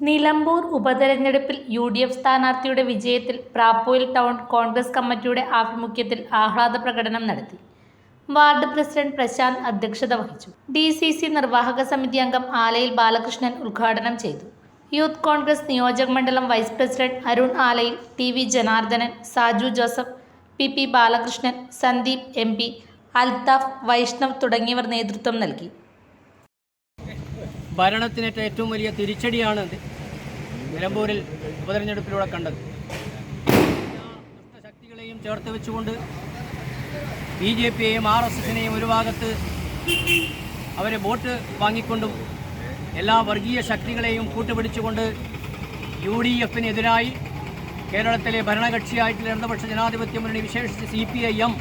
നിലമ്പൂർ ഉപതെരഞ്ഞെടുപ്പിൽ UDF സ്ഥാനാർത്ഥിയുടെ വിജയത്തിൽ പ്രാപ്പോയിൽ ടൗൺ കോൺഗ്രസ് കമ്മിറ്റിയുടെ ആഭിമുഖ്യത്തിൽ ആഹ്ലാദ പ്രകടനം നടത്തി. വാർഡ് പ്രസിഡന്റ് പ്രശാന്ത് അധ്യക്ഷത വഹിച്ചു. DCC നിർവാഹക സമിതി അംഗം ആലയിൽ ബാലകൃഷ്ണൻ ഉദ്ഘാടനം ചെയ്തു. യൂത്ത് കോൺഗ്രസ് നിയോജക മണ്ഡലം vice president Arun Alayil, TV Janardhanan, Saju Joseph, PP Balakrishnan, Sandeep MP, Althaf, Vaishnav തുടങ്ങിയവർ നേതൃത്വം നൽകി. ഭരണത്തിനേറ്റ ഏറ്റവും വലിയ തിരിച്ചടിയാണ് നിലമ്പൂരിൽ ഉപതെരഞ്ഞെടുപ്പിലൂടെ കണ്ടത്. ദുഷ്ടശക്തികളെയും ചേർത്ത് വെച്ചുകൊണ്ട് BJPയെയും RSSനെയും ഒരു ഭാഗത്ത് അവരെ വോട്ട് വാങ്ങിക്കൊണ്ടും എല്ലാ വർഗീയ ശക്തികളെയും കൂട്ടുപിടിച്ചുകൊണ്ട് UDFനെതിരായി കേരളത്തിലെ ഭരണകക്ഷിയായിട്ടുള്ള ഇടതുപക്ഷ ജനാധിപത്യ മുന്നണി, വിശേഷിച്ച് CPIM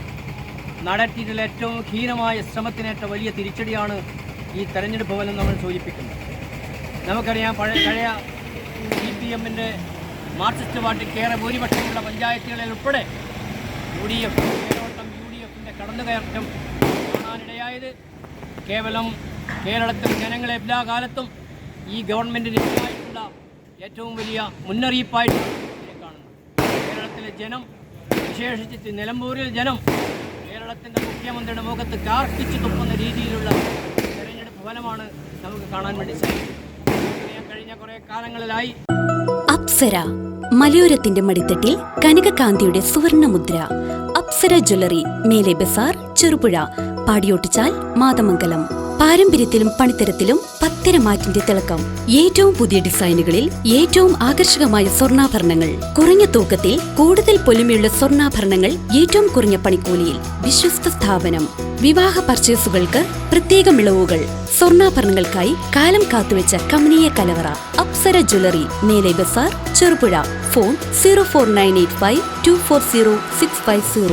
നടത്തിയിട്ടുള്ള ഏറ്റവും ഹീനമായ ശ്രമത്തിനേറ്റ വലിയ തിരിച്ചടിയാണ് ഈ തെരഞ്ഞെടുപ്പ് ഫലം നമ്മൾ സൂചിപ്പിക്കുന്നത്. നമുക്കറിയാം, പഴയ CPMൻ്റെ മാർക്സിസ്റ്റ് പാർട്ടിക്കേറെ ഭൂരിപക്ഷമുള്ള പഞ്ചായത്തുകളിൽ ഉൾപ്പെടെ UDFൻ്റെ കടന്നുകയറ്റം കാണാനിടയായത് കേവലം കേരളത്തിൽ ജനങ്ങളെ എല്ലാ കാലത്തും ഈ ഗവൺമെൻറ്റിനെതിരായിട്ടുള്ള ഏറ്റവും വലിയ മുന്നറിയിപ്പായിട്ട് കാണുന്നു. കേരളത്തിലെ ജനം, വിശേഷിച്ച് നിലമ്പൂരിൽ ജനം കേരളത്തിൻ്റെ മുഖ്യമന്ത്രിയുടെ മുഖത്ത് കാർക്കിച്ചു തുപ്പുന്ന രീതിയിലുള്ള ഫലമാണ് നമുക്ക് കാണാൻ വേണ്ടി സാധിക്കും. കഴിഞ്ഞ കുറെ കാലങ്ങളിലായി അപ്സര മലയോരത്തിന്റെ മടിത്തട്ടിൽ കനകകാന്തിയുടെ സുവർണമുദ്ര. അപ്സര ജ്വല്ലറി, മേലെ ബസാർ, ചെറുപുഴ, പാടിയോട്ടുചാൽ, മാതമംഗലം. പാരമ്പര്യത്തിലും പണിത്തരത്തിലും പത്തരമാറ്റിന്റെ തിളക്കം. ഏറ്റവും പുതിയ ഡിസൈനുകളിൽ ഏറ്റവും ആകർഷകമായ സ്വർണ്ണാഭരണങ്ങൾ. കുറഞ്ഞ തൂക്കത്തിൽ കൂടുതൽ പൊലിമയുള്ള സ്വർണ്ണാഭരണങ്ങൾ ഏറ്റവും കുറഞ്ഞ പണിക്കൂലിയിൽ. വിശ്വസ്ത സ്ഥാപനം. വിവാഹ പർച്ചേസുകൾക്ക് പ്രത്യേക ഇളവുകൾ. സ്വർണ്ണാഭരണങ്ങൾക്കായി കാലം കാത്തുവെച്ച കമനീയ കലവറ. അപ്സര ജ്വല്ലറി, മേലെ ബസാർ, ചെറുപുഴ. ഫോൺ 04985 240 650.